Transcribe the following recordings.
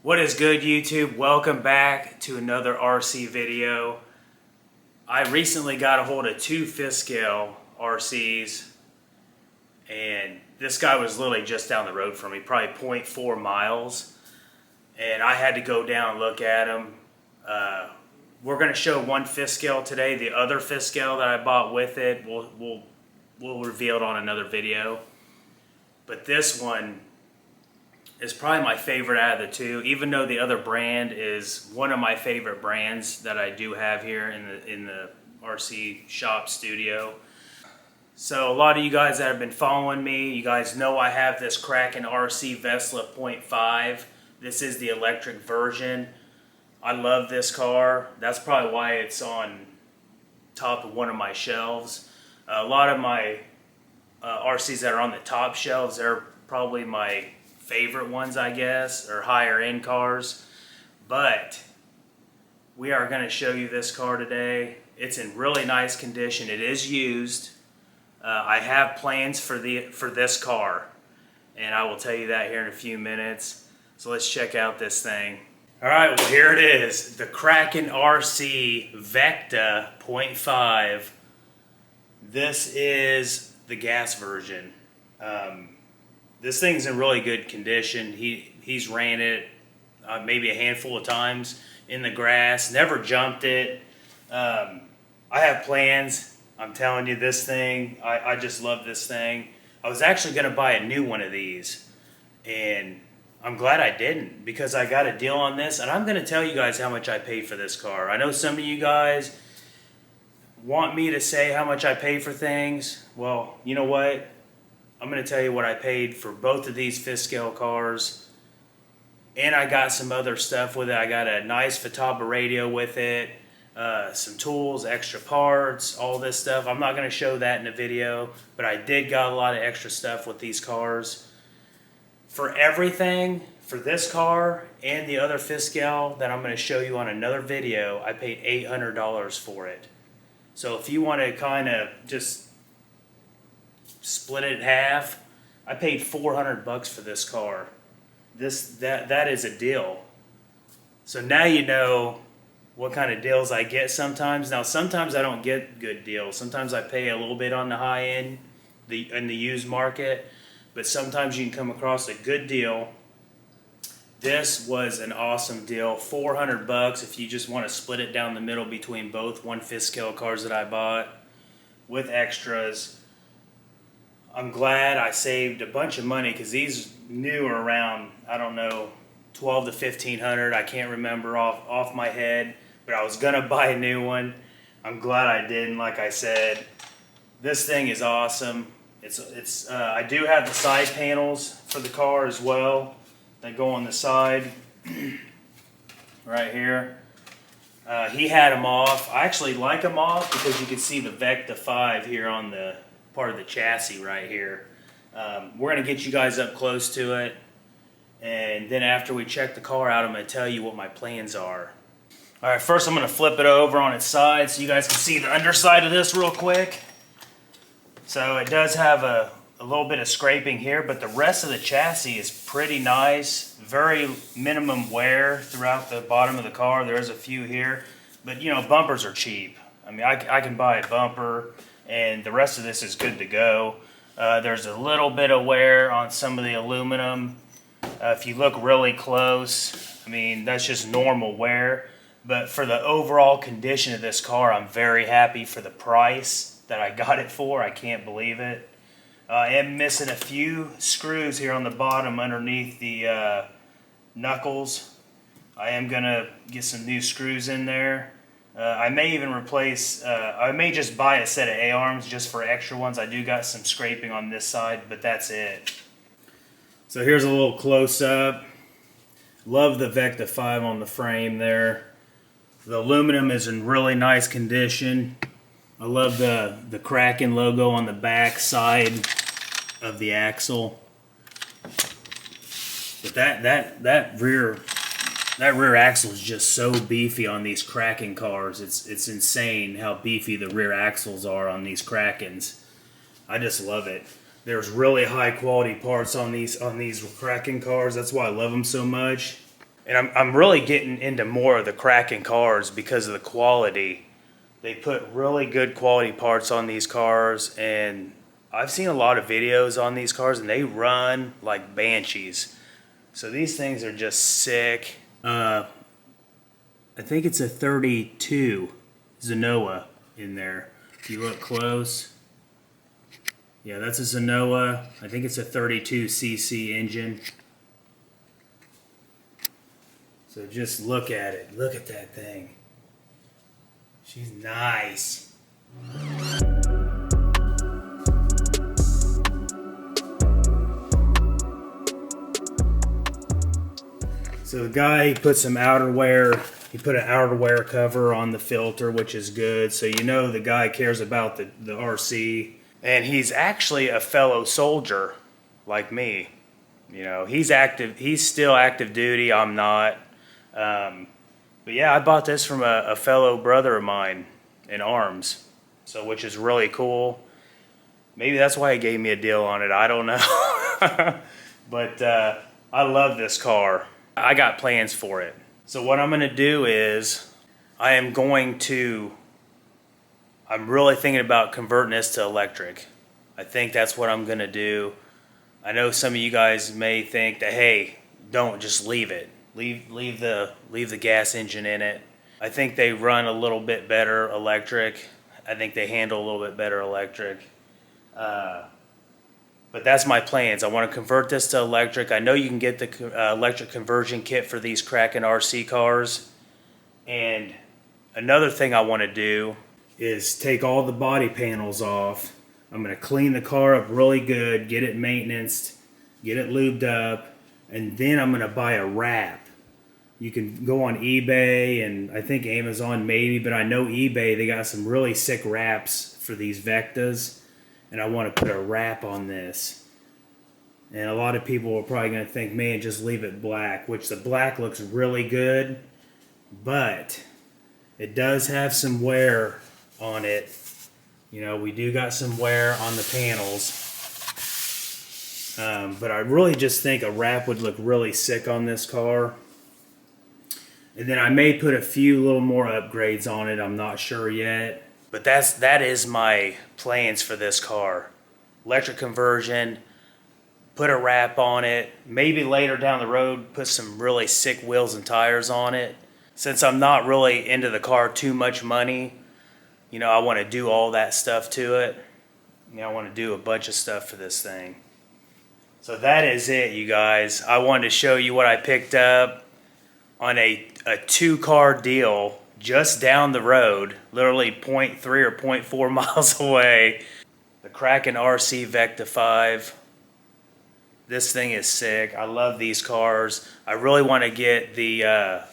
What is good, YouTube? Welcome back to another RC video. I recently got a hold of two fifth scale RCs, and this guy was literally just down the road from me, probably 0.4 miles, and I had to go down and look at him. We're going to show one fifth scale today. The other fifth scale that I bought with it, we'll reveal it on another video. But this one is probably my favorite out of the two, even though the other brand is one of my favorite brands that I do have here in the RC shop studio. So a lot of you guys that have been following me, you guys know I have this Kraken RC Vesla 0.5. This is the electric version. I love this car. That's probably why it's on top of one of my shelves. A lot of my RCs that are on the top shelves, they're probably my favorite ones, I guess, or higher end cars. But we are going to show you this car today. It's in really nice condition. It is used. I have plans for this car, and I will tell you that here in a few minutes. So let's check out this thing. All right, well, here it is, the Kraken RC Vecta 0.5. This is the gas version. This thing's in really good condition. He's ran it maybe a handful of times in the grass, never jumped it. I have plans. I'm telling you, this thing, I just love this thing. I was actually going to buy a new one of these, and I'm glad I didn't, because I got a deal on this, and I'm going to tell you guys how much I paid for this car. I know some of you guys want me to say how much I pay for things. Well, you know what? I'm going to tell you what I paid for both of these fifth scale cars, and I got some other stuff with it. I got a nice Futaba radio with it, some tools, extra parts, all this stuff. I'm not going to show that in the video, but I did got a lot of extra stuff with these cars. For everything, for this car and the other fifth scale that I'm going to show you on another video, I paid $800 for it. So if you want to kind of just split it in half, I paid $400 for this car. That is a deal. So now you know what kind of deals I get sometimes. Now sometimes I don't get good deals. Sometimes I pay a little bit on the high end, in the used market, but sometimes you can come across a good deal. This was an awesome deal. $400 if you just want to split it down the middle between both one fifth scale cars that I bought with extras. I'm glad I saved a bunch of money, because these new are around, I don't know, $1,200 to $1,500. I can't remember off my head, but I was gonna buy a new one. I'm glad I didn't. Like I said, this thing is awesome. I do have the side panels for the car as well. They go on the side right here. He had them off. I actually like them off because you can see the Vecta 5 here on the part of the chassis right here. We're going to get you guys up close to it, and then after we check the car out, I'm going to tell you what my plans are. Alright, first I'm going to flip it over on its side so you guys can see the underside of this real quick. So it does have a little bit of scraping here, but the rest of the chassis is pretty nice. Very minimum wear throughout the bottom of the car. There is a few here, but you know, bumpers are cheap. I mean, I can buy a bumper, and the rest of this is good to go. There's a little bit of wear on some of the aluminum. If you look really close, I mean, that's just normal wear. But for the overall condition of this car, I'm very happy for the price that I got it for. I can't believe it. I am missing a few screws here on the bottom underneath the knuckles. I am going to get some new screws in there. I may even replace, I may just buy a set of A-arms just for extra ones. I do got some scraping on this side, but that's it. So here's a little close-up. Love the Vecta 5 on the frame there. The aluminum is in really nice condition. I love the Kraken logo on the back side of the axle. But that rear axle is just so beefy on these Kraken cars. It's insane how beefy the rear axles are on these Krakens. I just love it. There's really high quality parts on these Kraken cars. That's why I love them so much. And I'm really getting into more of the Kraken cars because of the quality. They put really good quality parts on these cars, and I've seen a lot of videos on these cars, and they run like banshees. So these things are just sick. I think it's a 32 Zenoa in there. If you look close. Yeah, that's a Zenoa. I think it's a 32cc engine. So just look at it. Look at that thing. She's nice. So the guy, he put some outerwear. He put an outerwear cover on the filter, which is good. So you know the guy cares about the RC. And he's actually a fellow soldier like me. You know, he's active. He's still active duty. I'm not. But yeah, I bought this from a fellow brother of mine in arms, so which is really cool. Maybe that's why he gave me a deal on it. I don't know. But I love this car. I got plans for it. So what I'm going to do is I'm really thinking about converting this to electric. I think that's what I'm going to do. I know some of you guys may think that, hey, don't just leave it. Leave the gas engine in it. I think they run a little bit better electric. I think they handle a little bit better electric. But that's my plans. I want to convert this to electric. I know you can get the electric conversion kit for these Kraken RC cars. And another thing I want to do is take all the body panels off. I'm going to clean the car up really good, get it maintenanced, get it lubed up, and then I'm going to buy a wrap. You can go on eBay and I think Amazon maybe, but I know eBay, they got some really sick wraps for these Vectas, and I want to put a wrap on this. And a lot of people are probably going to think, man, just leave it black, which the black looks really good, but it does have some wear on it. You know, we do got some wear on the panels. But I really just think a wrap would look really sick on this car. And then I may put a few little more upgrades on it. I'm not sure yet. But that is my plans for this car. Electric conversion, put a wrap on it. Maybe later down the road, put some really sick wheels and tires on it. Since I'm not really into the car too much money, you know, I want to do all that stuff to it. You know, I want to do a bunch of stuff for this thing. So that is it, you guys. I wanted to show you what I picked up on a 2-car deal just down the road, literally 0.3 or 0.4 miles away. The Kraken RC Vecta 5. This thing is sick. I love these cars. I really want to get the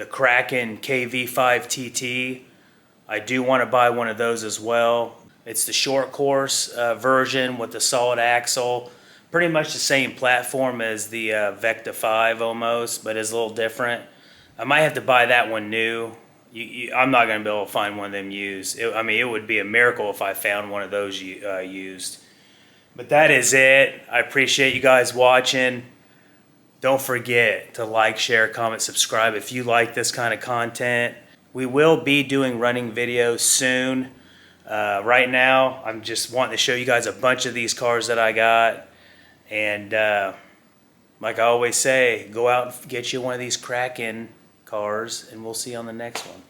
Kraken KV5 TT. I do want to buy one of those as well. It's the short course version with the solid axle. Pretty much the same platform as the Vecta 5 almost, but it's a little different. I might have to buy that one new. I'm not going to be able to find one of them used. I mean, it would be a miracle if I found one of those used. But that is it. I appreciate you guys watching. Don't forget to like, share, comment, subscribe if you like this kind of content. We will be doing running videos soon. Right now, I'm just wanting to show you guys a bunch of these cars that I got. And like I always say, go out and get you one of these Kraken cars, and we'll see you on the next one.